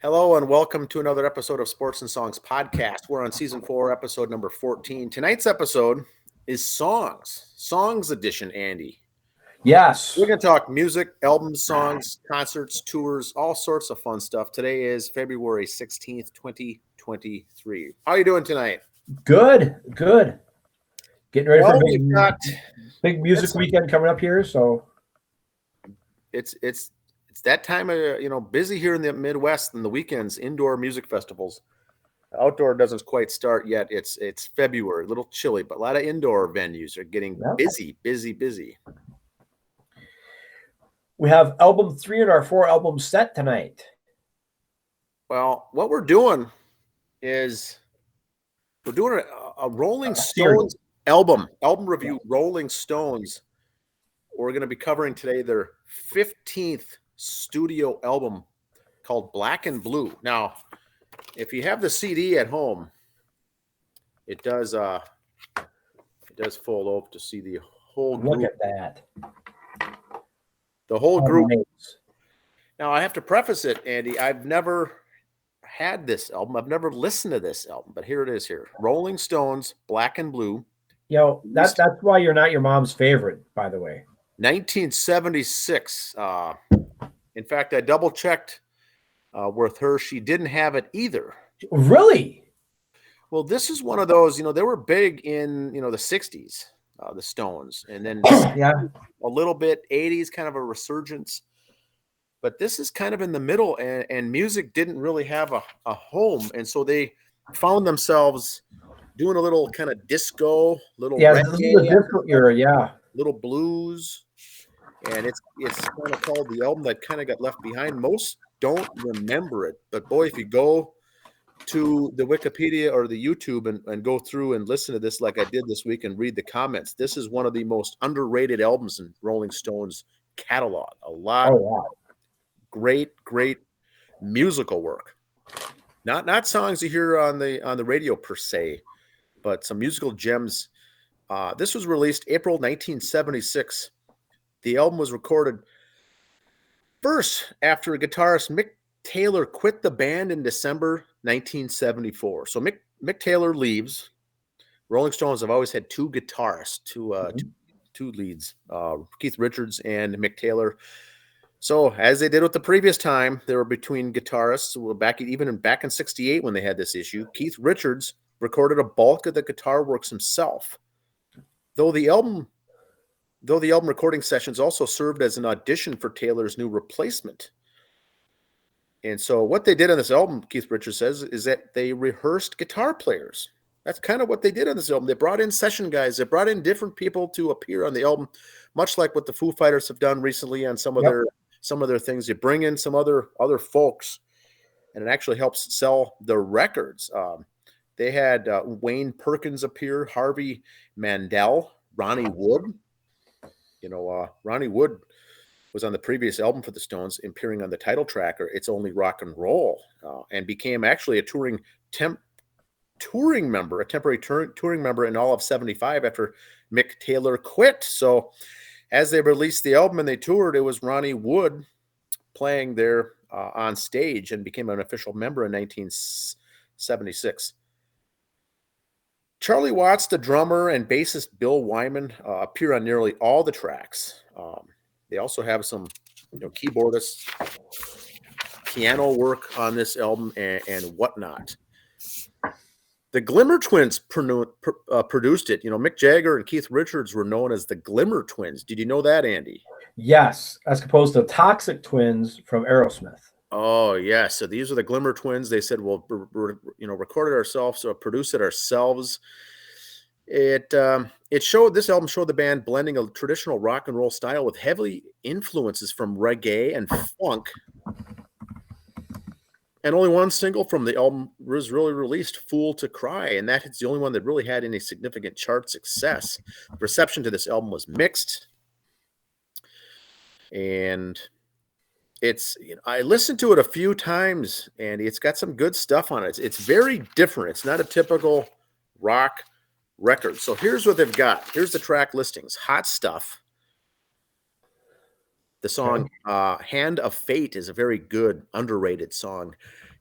Hello and welcome to another episode of Sports and Songs Podcast. We're on season 4, episode number 14. Tonight's episode is Songs Edition, Andy. Yes. We're going to talk music, albums, songs, concerts, tours, all sorts of fun stuff. Today is February 16th, 2023. How are you doing tonight? Good. Getting ready for a we've got big music weekend coming up here. So it's that time of, busy here in the Midwest and the weekends, indoor music festivals. Outdoor doesn't quite start yet. It's February, a little chilly, but a lot of indoor venues are getting busy. We have album 3 in our 4 album set tonight. Well, what we're doing is we're doing a Rolling Stones album review. Rolling Stones. We're going to be covering today their 15th studio album called Black and Blue. Now, if you have the CD at home, it does fold over to see the whole group. Look at that. The whole group. Now, I have to preface it, Andy. I've never had this album. I've never listened to this album, but here it is here. Rolling Stones, Black and Blue. That's why you're not your mom's favorite, by the way. 1976. In fact, I double-checked with her. She didn't have it either. Really? Well, this is one of those, they were big in, the 60s, the Stones. And then a little bit 80s, kind of a resurgence. But this is kind of in the middle, and music didn't really have a home. And so they found themselves doing a little kind of disco, little reggae, disco era, little blues. And it's kind of called the album that kind of got left behind. Most don't remember it. But boy, if you go to the Wikipedia or the YouTube and go through and listen to this like I did this week and read the comments, this is one of the most underrated albums in Rolling Stones catalog. A lot of great musical work. Not songs you hear on the radio per se, but some musical gems. This was released April 1976. The album was recorded first after guitarist Mick Taylor quit the band in December 1974. So Mick Taylor leaves. Rolling Stones have always had 2 guitarists, two leads, Keith Richards and Mick Taylor. So as they did with the previous time, they were between guitarists. Back in 68 when they had this issue, Keith Richards recorded a bulk of the guitar works himself. Though the album recording sessions also served as an audition for Taylor's new replacement. And so what they did on this album, Keith Richards says, is that they rehearsed guitar players. That's kind of what they did on this album. They brought in session guys. They brought in different people to appear on the album, much like what the Foo Fighters have done recently on some of their things. They bring in some other folks, and it actually helps sell the records. They had Wayne Perkins appear, Harvey Mandel, Ronnie Wood. Ronnie Wood was on the previous album for the Stones, appearing on the title track, or It's Only Rock and Roll, and became actually a temporary touring member in all of 75 after Mick Taylor quit. So as they released the album and they toured, it was Ronnie Wood playing there on stage and became an official member in 1976. Charlie Watts, the drummer, and bassist Bill Wyman appear on nearly all the tracks. They also have some keyboardists, piano work on this album, and whatnot. The Glimmer Twins produced it. Mick Jagger and Keith Richards were known as the Glimmer Twins. Did you know that, Andy? Yes, as opposed to Toxic Twins from Aerosmith. Oh, yeah. So these are the Glimmer Twins. They said, we'll record it ourselves, so produce it ourselves. This album showed the band blending a traditional rock and roll style with heavy influences from reggae and funk. And only one single from the album was really released, Fool to Cry, and that's the only one that really had any significant chart success. The reception to this album was mixed. And I listened to it a few times, and it's got some good stuff on it. It's very different. It's not a typical rock record. So here's what they've got. Here's the track listings. Hot Stuff. The song Hand of Fate is a very good, underrated song.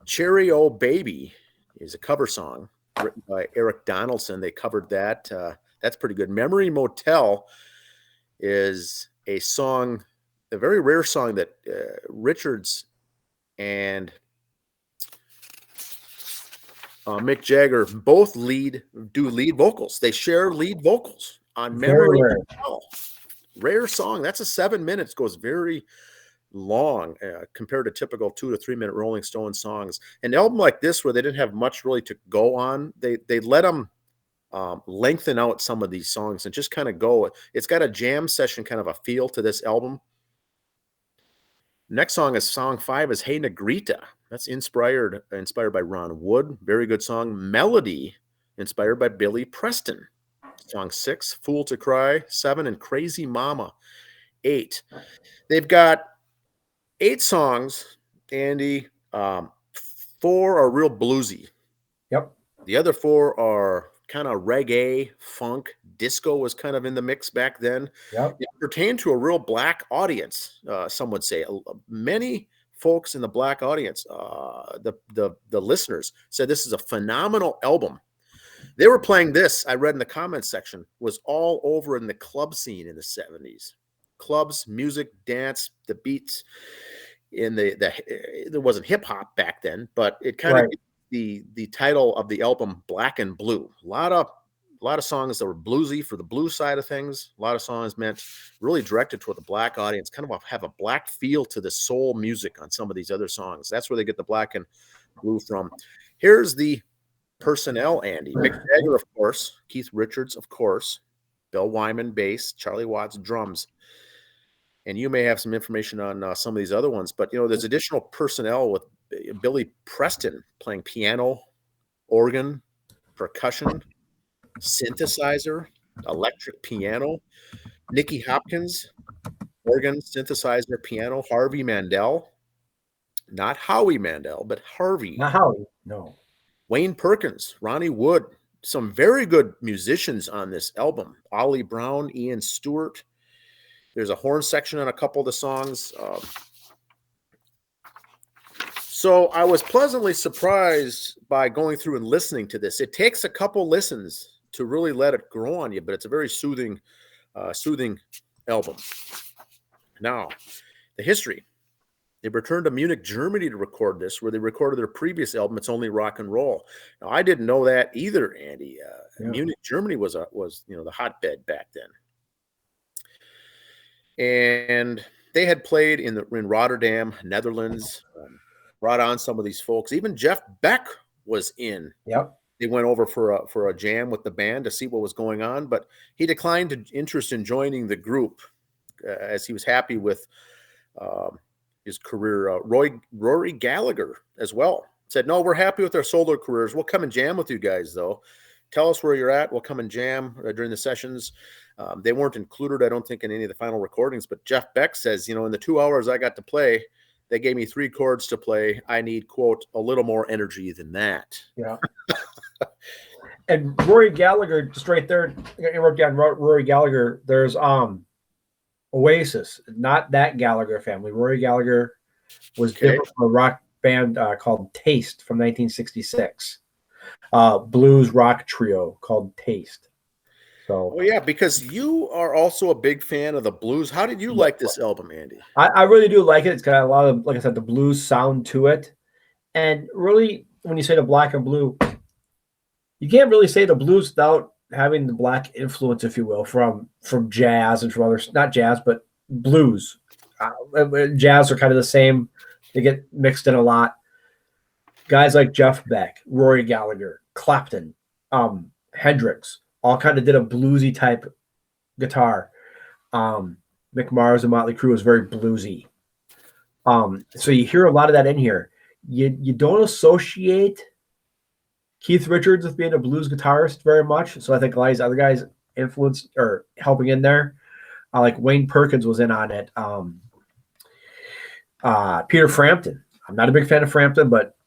Cherry O Baby is a cover song written by Eric Donaldson. They covered that. That's pretty good. Memory Motel is a song, a very rare song that Richards and Mick Jagger both do lead vocals. They share lead vocals on Memory Motel. Rare song. That's a 7 minutes, goes very long compared to typical 2 to 3 minute Rolling Stones songs. An album like this, where they didn't have much really to go on, they let them lengthen out some of these songs and just kind of go. It's got a jam session kind of a feel to this album. Next song is song 5 is Hey Negrita. That's inspired by Ron Wood. Very good song. Melody, inspired by Billy Preston. Song 6, Fool to Cry. 7, and Crazy Mama. 8. They've got 8 songs, Andy. 4 are real bluesy. Yep. The other 4 are kind of reggae, funk, disco was kind of in the mix back then. Yep. It pertained to a real black audience, some would say. Many folks in the black audience, the listeners, said this is a phenomenal album. They were playing this, I read in the comments section, was all over in the club scene in the 70s. Clubs, music, dance, the beats. There wasn't hip hop back then, but it kind of the title of the album, Black and Blue. A lot of songs that were bluesy for the blues side of things. A lot of songs meant really directed toward the black audience, kind of have a black feel to the soul music on some of these other songs. That's where they get the Black and Blue from. Here's the personnel, Andy. Mick Jagger, of course. Keith Richards, of course. Bill Wyman, bass. Charlie Watts, drums. And you may have some information on some of these other ones, but there's additional personnel with Billy Preston playing piano, organ, percussion, synthesizer, electric piano. Nicky Hopkins, organ, synthesizer, piano. Harvey Mandel, not Howie Mandel, but Harvey. Not Howie, no. Wayne Perkins, Ronnie Wood, some very good musicians on this album. Ollie Brown, Ian Stewart. There's a horn section on a couple of the songs. So I was pleasantly surprised by going through and listening to this. It takes a couple listens to really let it grow on you, but it's a very soothing album. Now, the history. They returned to Munich, Germany to record this, where they recorded their previous album, It's Only Rock and Roll. Now, I didn't know that either, Andy. Munich, Germany was the hotbed back then. And they had played in Rotterdam, Netherlands, brought on some of these folks. Even Jeff Beck was in. Yep. They went over for a jam with the band to see what was going on, but he declined interest in joining the group as he was happy with his career. Rory Gallagher as well said, "No, we're happy with our solo careers. We'll come and jam with you guys, though. Tell us where you're at. We'll come and jam during the sessions." They weren't included, I don't think, in any of the final recordings, but Jeff Beck says, in the 2 hours I got to play, they gave me 3 chords to play. I need, quote, a little more energy than that. Yeah. And Rory Gallagher, just right there, I wrote down Rory Gallagher. There's Oasis, not that Gallagher family. Rory Gallagher was different from a rock band called Taste from 1966. Blues rock trio called Taste. So, well, yeah, because you are also a big fan of the blues. How did you like this album, Andy? I really do like it. It's got a lot of, like I said, the blues sound to it. And really, when you say the Black and Blue, you can't really say the blues without having the black influence, if you will, from jazz and from others. Not jazz, but blues. Jazz are kind of the same. They get mixed in a lot. Guys like Jeff Beck, Rory Gallagher, Clapton, Hendrix, all kind of did a bluesy type guitar. Mick Mars and Motley Crue is very bluesy. So you hear a lot of that in here. You don't associate Keith Richards with being a blues guitarist very much. So I think a lot of these other guys influenced or helping in there. Like Wayne Perkins was in on it. Peter Frampton. I'm not a big fan of Frampton, but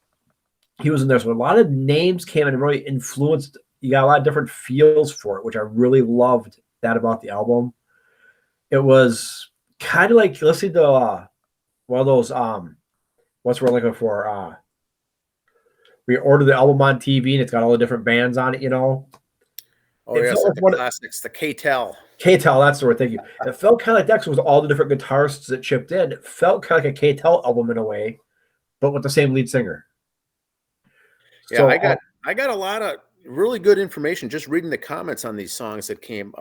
he was in there. So a lot of names came in and really influenced. You got a lot of different feels for it, which I really loved that about the album. It was kind of like listening to one of those what's we're looking for We order the album on TV and it's got all the different bands on it, you know. Oh, It yes, felt like like the one of classics, the K-Tel. K-Tel, that's the word. Thank you. It felt kind of like that 'cause it was all the different guitarists that chipped in. It felt kind of like a K-Tel album in a way, but with the same lead singer. Yeah, So I got a lot of really good information just reading the comments on these songs that came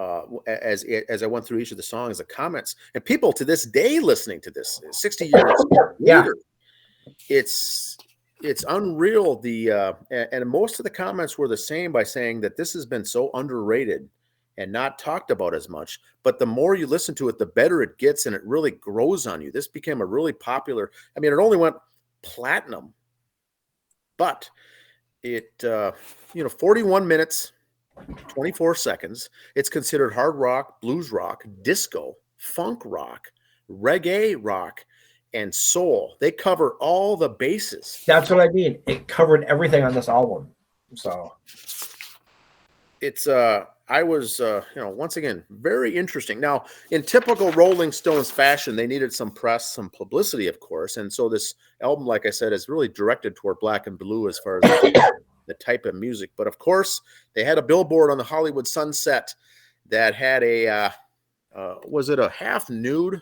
as I went through each of the songs, the comments, and people to this day listening to this 60 years yeah, later. It's unreal. And most of the comments were the same by saying that this has been so underrated and not talked about as much. But the more you listen to it, the better it gets, and it really grows on you. This became a really popular. I mean, it only went platinum, but it 41 minutes, 24 seconds. It's considered hard rock, blues rock, disco, funk rock, reggae rock, and soul. They cover all the bases. that's what I mean. It covered everything on this album. So It's I was once again very interesting. Now, in typical Rolling Stones fashion, they needed some press, some publicity, of course, and so this album, like I said, is really directed toward black and blue as far as the type of music. But of course, they had a billboard on the Hollywood Sunset that had a was it a half nude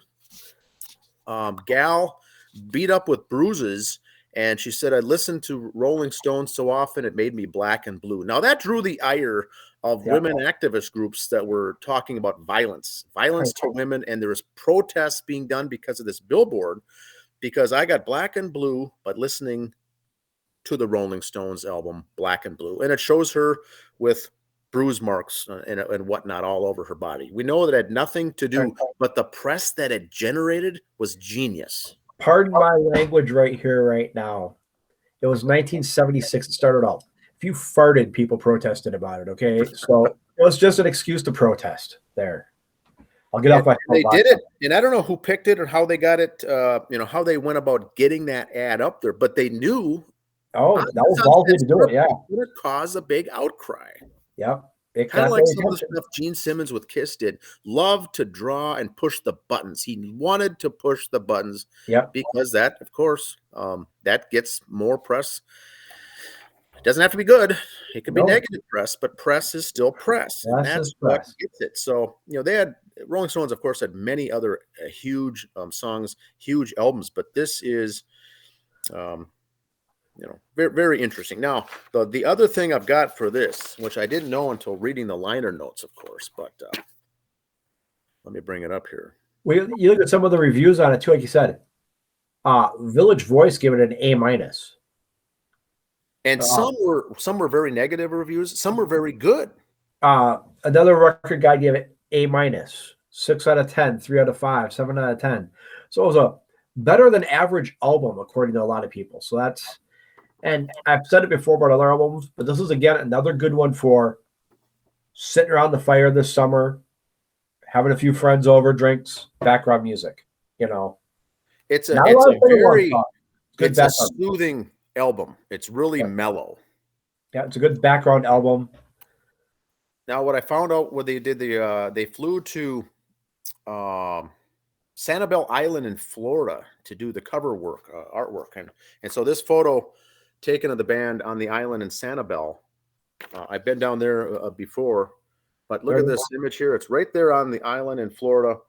gal beat up with bruises, and she said, I listened to Rolling Stones so often it made me black and blue. Now that drew the ire of women activist groups that were talking about violence to women, and there was protests being done because of this billboard, because I got black and blue but listening to the Rolling Stones album Black and Blue, and it shows her with bruise marks and whatnot all over her body. We know that it had nothing to do, but the press that it generated was genius. Pardon my language right here, right now. It was 1976. It started out. If you farted, people protested about it. Okay, so it was just an excuse to protest. There, I'll get off my. They did it, and I don't know who picked it or how they got it. How they went about getting that ad up there, but they knew. Oh, that was ballsy to do it. Yeah, it would cause a big outcry. Yep. Kind of like some of the stuff Gene Simmons with Kiss did. Loved to draw and push the buttons. He wanted to push the buttons. Yep. Because that, of course, that gets more press. It doesn't have to be good. It can be negative press, but press is still press. And that's what gets it. So, they had Rolling Stones, of course, had many other huge songs, huge albums, but this is very, very interesting. Now, the other thing I've got for this, which I didn't know until reading the liner notes, of course, but let me bring it up here. Well, you look at some of the reviews on it too, like you said. Village Voice gave it an A-. And some were very negative reviews. Some were very good. Another record guy gave it A-, 6 out of 10, 3 out of 5, 7 out of 10. So it was a better than average album, according to a lot of people. So that's. And I've said it before about other albums, but this is, again, another good one for sitting around the fire this summer, having a few friends over, drinks, background music, It's a soothing album. It's really mellow. Yeah, it's a good background album. Now, what I found out when they did they flew to Sanibel Island in Florida to do the cover work, artwork. And so this photo taken of the band on the island in Sanibel. I've been down there before, but look at this image here. It's right there on the island in Florida.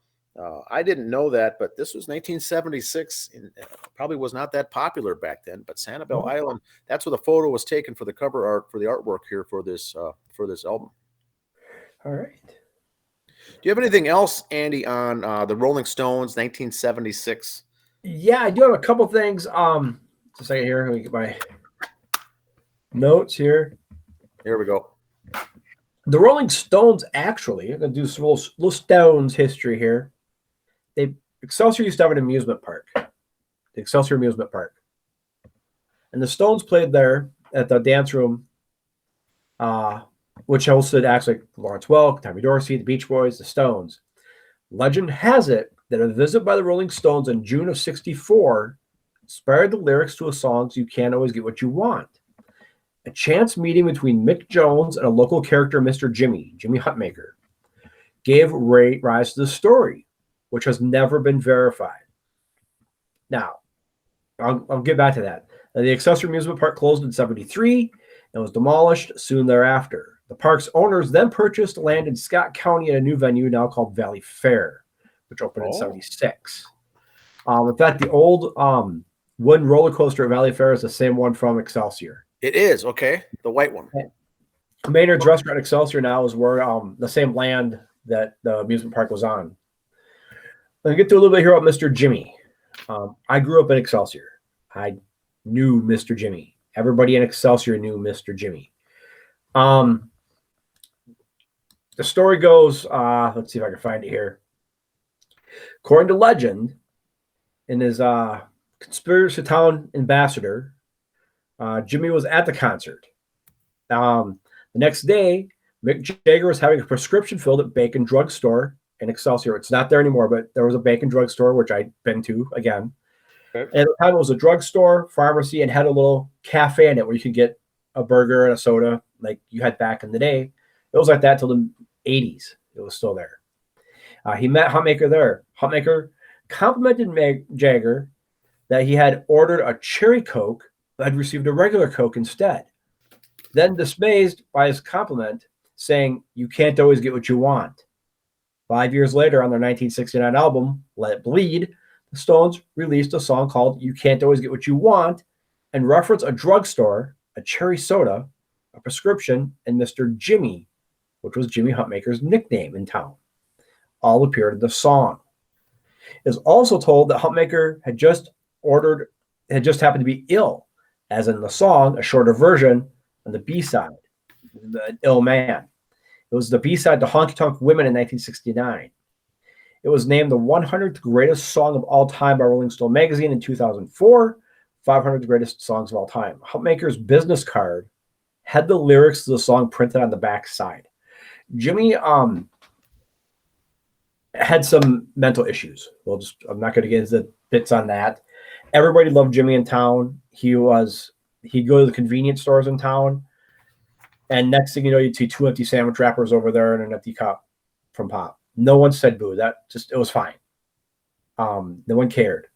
I didn't know that, but this was 1976. And probably was not that popular back then, but Sanibel Island, that's where the photo was taken for the cover art, for the artwork here for this album. All right. Do you have anything else, Andy, on the Rolling Stones, 1976? Yeah, I do have a couple things. Just a second here. Let me get my notes here. Here we go. The Rolling Stones, actually, I'm going to do some little Stones history here. Excelsior used to have an amusement park, the Excelsior Amusement Park. And the Stones played there at the dance room, which hosted acts like Lawrence Welk, Tommy Dorsey, the Beach Boys, the Stones. Legend has it that a visit by the Rolling Stones in June of '64 inspired the lyrics to a song You Can't Always Get What You Want. A chance meeting between Mick Jones and a local character, Mr. Jimmy Hutmaker, gave rise to the story, which has never been verified. Now, I'll get back to that. Now, the Excelsior Amusement Park closed in 73 and was demolished soon thereafter. The park's owners then purchased land in Scott County at a new venue now called Valley Fair, which opened in 76. In fact, the old wooden roller coaster at Valley Fair is the same one from Excelsior. It is, okay. The white one. Maynard's Restaurant Excelsior now is where the same land that the amusement park was on. Let me get to a little bit here about Mr. Jimmy. I grew up in Excelsior. I knew Mr. Jimmy. Everybody in Excelsior knew Mr. Jimmy. The story goes, let's see if I can find it here. According to legend, in his Conspiracy Town ambassador, Jimmy was at the concert. The next day, Mick Jagger was having a prescription filled at Bacon Drug Store in Excelsior. It's not there anymore, but there was a Bacon Drug Store, which I'd been to again. Okay. And at the time, it was a drugstore, pharmacy, and had a little cafe in it where you could get a burger and a soda like you had back in the day. It was like that till the 80s. It was still there. He met Huntmaker there. Huntmaker complimented Mick Jagger that he had ordered a cherry Coke but had received a regular Coke instead. Then dismayed by his compliment, saying, "You can't always get what you want." 5 years later, on their 1969 album, Let It Bleed, the Stones released a song called You Can't Always Get What You Want and referenced a drugstore, a cherry soda, a prescription, and Mr. Jimmy, which was Jimmy Huntmaker's nickname in town. All appeared in the song. It is also told that Huntmaker had just happened to be ill, as in the song, a shorter version, and the B-side, The Ill Man. It was the B-side to Honky Tonk Women in 1969. It was named the 100th greatest song of all time by Rolling Stone magazine in 2004, 500 greatest songs of all time. Huntmaker's business card had the lyrics to the song printed on the back side. Jimmy had some mental issues. I'm not going to get into the bits on that. Everybody loved Jimmy in town. He'd go to the convenience stores in town, and next thing you know, you'd see 2 empty sandwich wrappers over there and an empty cup from Pop. No one said boo. It was fine. No one cared.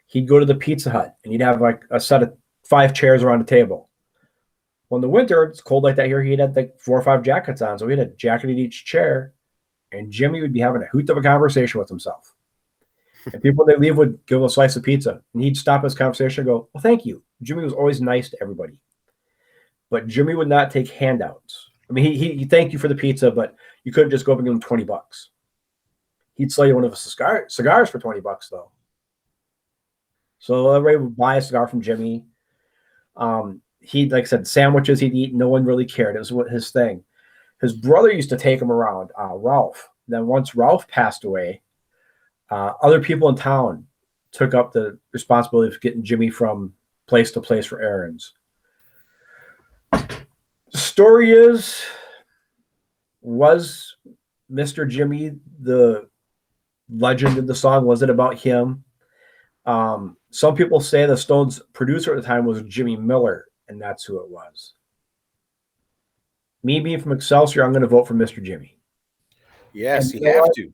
He'd go to the Pizza Hut and he'd have like a set of 5 chairs around the table. Well, in the winter, it's cold like that here. He'd had like 4 or 5 jackets on, so he had a jacket at each chair, and Jimmy would be having a hoot of a conversation with himself. And people when they leave would give him a slice of pizza, and he'd stop his conversation and go, "Well, thank you." Jimmy was always nice to everybody, but Jimmy would not take handouts. I mean, he thanked you for the pizza, but you couldn't just go up and give him $20. He'd sell you one of his cigars for $20 though. So everybody would buy a cigar from Jimmy. He, like I said, sandwiches he'd eat. No one really cared. It was his thing. His brother used to take him around, Ralph. Then once Ralph passed away, other people in town took up the responsibility of getting Jimmy from place to place for errands. The story is, was Mr. Jimmy the legend of the song? Was it about him? Some people say the Stones' producer at the time was Jimmy Miller, and that's who it was. Me being from Excelsior, I'm going to vote for Mr. Jimmy. Yes, you have to.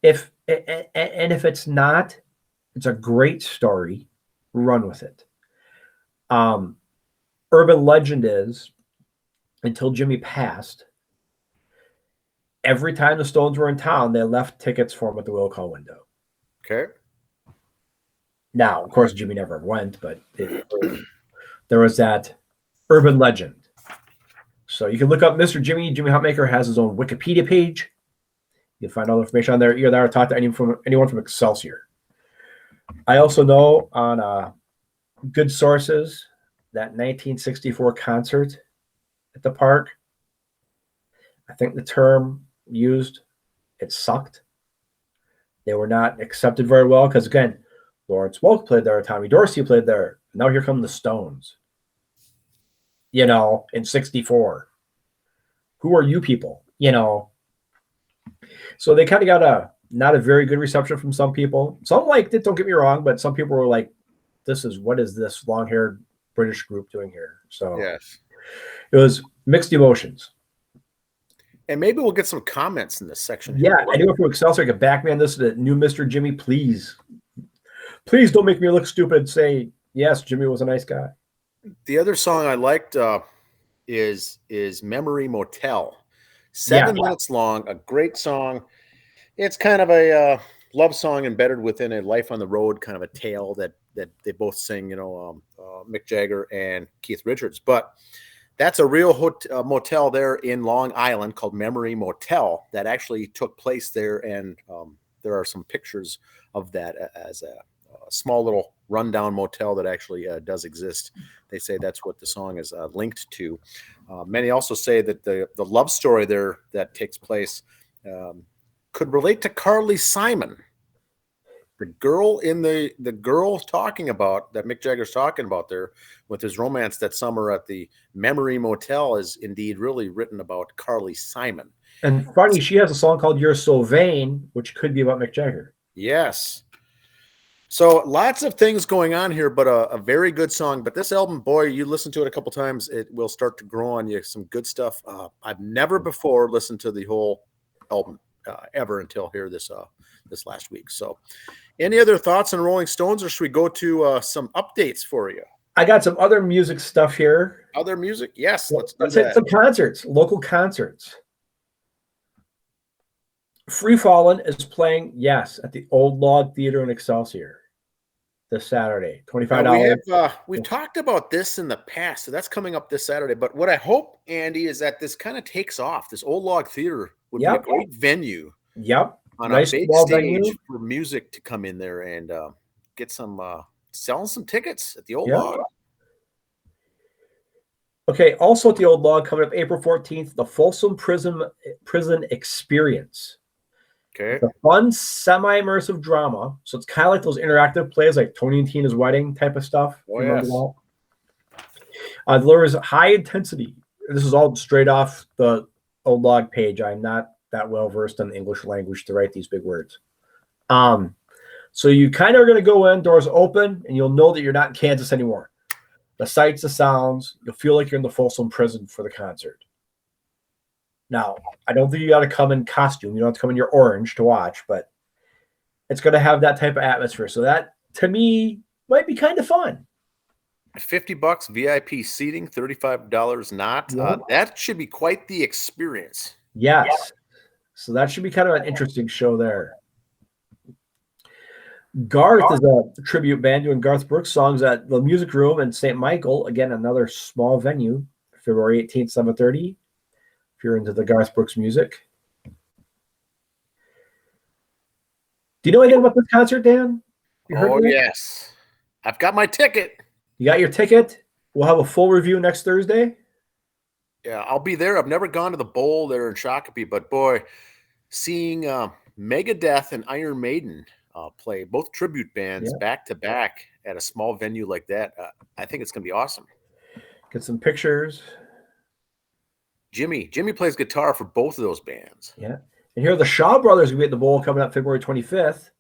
If it's not, it's a great story. Run with it. Urban legend is, until Jimmy passed, every time the Stones were in town, they left tickets for him at the will call window. Okay. Now, of course, Jimmy never went, but there was that urban legend. So you can look up Mr. Jimmy. Jimmy Huntmaker has his own Wikipedia page. You can find all the information on there. Either that or talk to anyone from Excelsior. I also know on good sources that 1964 concert at the park, I think the term used, it sucked. They were not accepted very well because, again, Lawrence Welk played there, Tommy Dorsey played there. Now here come the Stones. In 64. Who are you people? So they kind of got not a very good reception from some people. Some liked it, don't get me wrong, but some people were like, what is this long-haired British group doing here? So yes, it was mixed emotions. And maybe we'll get some comments in this section. Yeah, anyone from Excelsior can back me on this. The new Mr. Jimmy, please don't make me look stupid. Say, yes, Jimmy was a nice guy. The other song I liked is Memory Motel. Yeah. 7 minutes long, a great song. It's kind of a love song embedded within a life on the road, kind of a tale that they both sing, Mick Jagger and Keith Richards. But that's a real motel there in Long Island called Memory Motel that actually took place there, and there are some pictures of that as a small little rundown motel that actually does exist. They say that's what the song is linked to. Many also say that the love story there that takes place could relate to Carly Simon, the girl in the girl talking about that Mick Jagger's talking about there with his romance that summer at the Memory Motel is indeed really written about Carly Simon. And funny, she has a song called "You're So Vain," which could be about Mick Jagger. Yes. So lots of things going on here, but a very good song. But this album, boy, you listen to it a couple times, it will start to grow on you. Some good stuff. I've never before listened to the whole album ever until here this last week. So, any other thoughts on Rolling Stones, or should we go to some updates for you? I got some other music stuff here. Other music, yes. Let's hit some concerts, local concerts. Free Fallin' is playing, yes, at the Old Log Theater in Excelsior this Saturday. $25. We've talked about this in the past, so that's coming up this Saturday. But what I hope, Andy, is that this kind of takes off. This Old Log Theater would be a great venue. Yep. On nice a big stage venue for music to come in there and get some selling some tickets at the Old Log. Okay, also at the Old Log coming up April 14th, the Folsom Prison Experience. Okay. The fun, semi-immersive drama. So it's kind of like those interactive plays like Tony and Tina's Wedding type of stuff. Oh, yes. Delivers high intensity. This is all straight off the Old Log page. I'm not that well versed in the English language to write these big words. So you kind of are going to go in, doors open, and you'll know that you're not in Kansas anymore. The sights, the sounds, you'll feel like you're in the Folsom Prison for the concert. Now, I don't think you got to come in costume. You don't have to come in your orange to watch, but it's going to have that type of atmosphere. So that, to me, might be kind of fun. $50 VIP seating, $35 not. That should be quite the experience. Yes. So that should be kind of an interesting show there. Garth is a tribute band doing Garth Brooks songs at the Music Room in St. Michael. Again, another small venue, February 18th, 7:30. If you're into the Garth Brooks music. Do you know anything about this concert, Dan? Yes. I've got my ticket. You got your ticket? We'll have a full review next Thursday. Yeah, I'll be there. I've never gone to the Bowl there in Shakopee, but boy, seeing Megadeth and Iron Maiden play, both tribute bands back to back at a small venue like that, I think it's going to be awesome. Get some pictures. Jimmy plays guitar for both of those bands. Yeah. And here are the Shaw Brothers going to be at the Bowl coming up February 25th.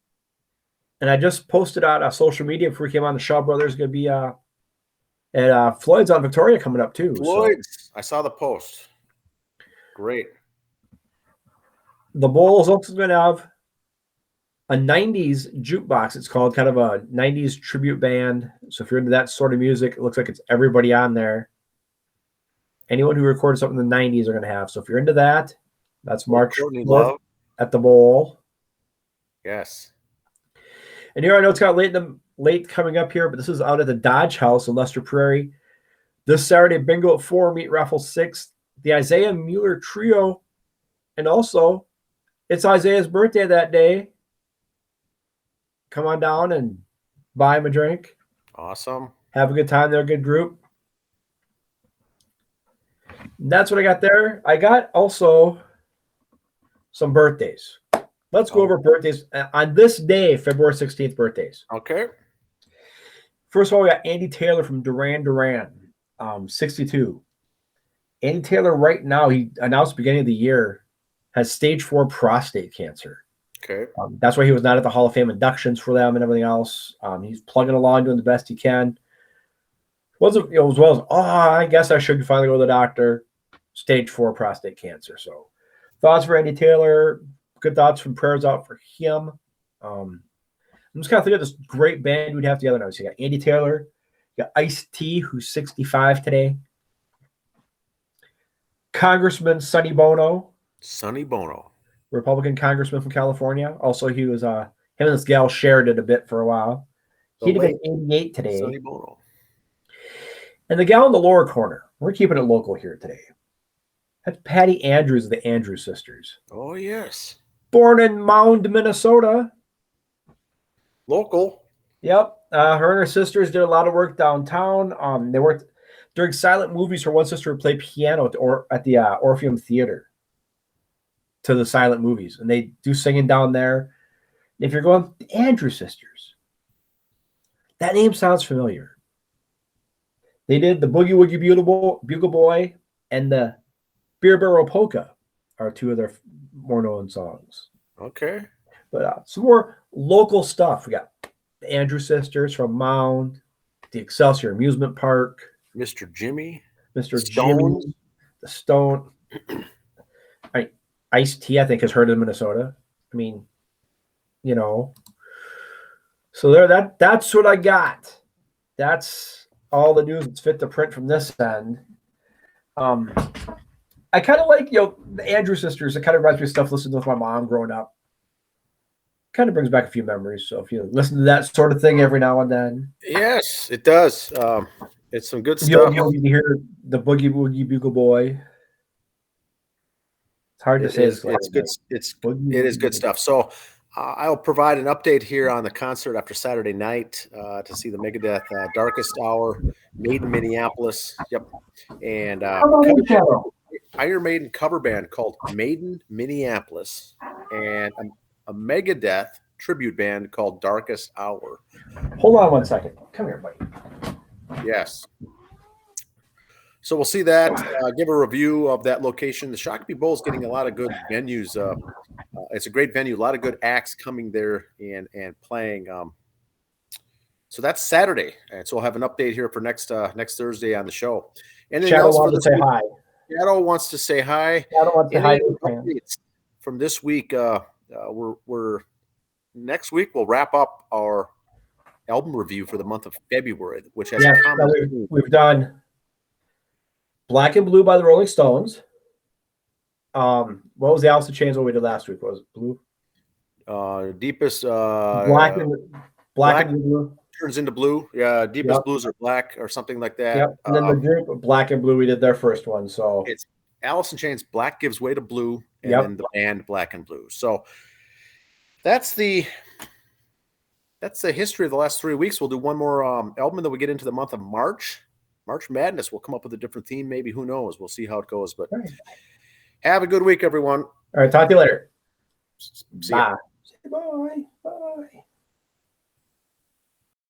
And I just posted on social media before we came on, the Shaw Brothers going to be at Floyd's on Victoria coming up too. Floyd's. So. I saw the post. Great. The Bowl is also going to have a 90s jukebox. It's called kind of a 90s tribute band. So if you're into that sort of music, it looks like it's everybody on there. Anyone who recorded something in the 90s are going to have. So if you're into that, that's March at the Bowl. Yes. And here I know it's got late coming up here, but this is out at the Dodge House in Lester Prairie. This Saturday, bingo at 4, meet raffle 6, the Isaiah Mueller Trio. And also, it's Isaiah's birthday that day. Come on down and buy him a drink. Awesome. Have a good time. They're a good group. That's what I got there. I got also some birthdays. Let's go over birthdays on this day, February 16th birthdays. Okay. First of all, we got Andy Taylor from Duran Duran, 62. Andy Taylor right now, he announced beginning of the year, has stage 4 prostate cancer. Okay. That's why he was not at the Hall of Fame inductions for them and everything else. He's plugging along, doing the best he can. Wasn't as well as, I guess I should finally go to the doctor. Stage 4 prostate cancer. So thoughts for Andy Taylor. Good thoughts from prayers out for him. I'm just kind of thinking of this great band we'd have together now. So you got Andy Taylor, You got Ice-T, who's 65 today. Congressman Sonny Bono, Sonny Bono. Republican congressman from California. Also, he was him and this gal shared it a bit for a while. He'd have been 88 today. Sonny Bono. And the gal in the lower corner, we're keeping it local here today. That's Patty Andrews of the Andrews Sisters. Oh, yes. Born in Mound, Minnesota. Local. Yep. Her and her sisters did a lot of work downtown. They worked during silent movies. Her one sister would play piano at the Orpheum Theater to the silent movies. And they do singing down there. If you're going, the Andrews Sisters, that name sounds familiar. They did the Boogie Woogie Bugle Boy and the Beer Barrel Polka are two of their more known songs. Okay. But some more local stuff. We got the Andrews Sisters from Mound, the Excelsior Amusement Park, Mr. Jimmy. Mr. Stone. Jimmy, the Stone. Ice-T, I think, is heard in Minnesota. I mean, you know. So that's what I got. That's all the news that's fit to print from this end. I kind of like, the Andrews Sisters. It kind of reminds me of stuff listening with my mom growing up. Kind of brings back a few memories. So if you listen to that sort of thing every now and then. Yes, it does. It's some good stuff. You'll hear the Boogie Woogie Bugle Boy. It's hard to say. It's good. It is good stuff. So I'll provide an update here on the concert after Saturday night to see the Megadeth Darkest Hour, Made in Minneapolis. Yep. And Iron Maiden cover band called Maiden Minneapolis, and a Megadeth tribute band called Darkest Hour. Hold on one second. Come here, buddy. Yes. So we'll see that. Give a review of that location. The Shakopee Bowl is getting a lot of good venues. It's a great venue. A lot of good acts coming there and playing. So that's Saturday, and so we'll have an update here for next Thursday on the show. Anything Shadow else wants to say hi. Shadow wants to say hi. Shadow wants to say hi. Updates from this week. We're next week. We'll wrap up our album review for the month of February, which has we've done Black and Blue by the Rolling Stones. What was the Alice in Chains? What we did last week? Was it Blue? Deepest Black and Blue turns into blue. Yeah, Deepest Blues are black or something like that. Yep. And then the group Black and Blue, we did their first one. So it's Alice in Chains. Black gives way to blue, and then the band Black and Blue. So that's the history of the last 3 weeks. We'll do one more album, and then we get into the month of March. March Madness. We'll come up with a different theme. Maybe, who knows? We'll see how it goes. But have a good week, everyone. All right. Talk to you later. See ya. Bye. Bye.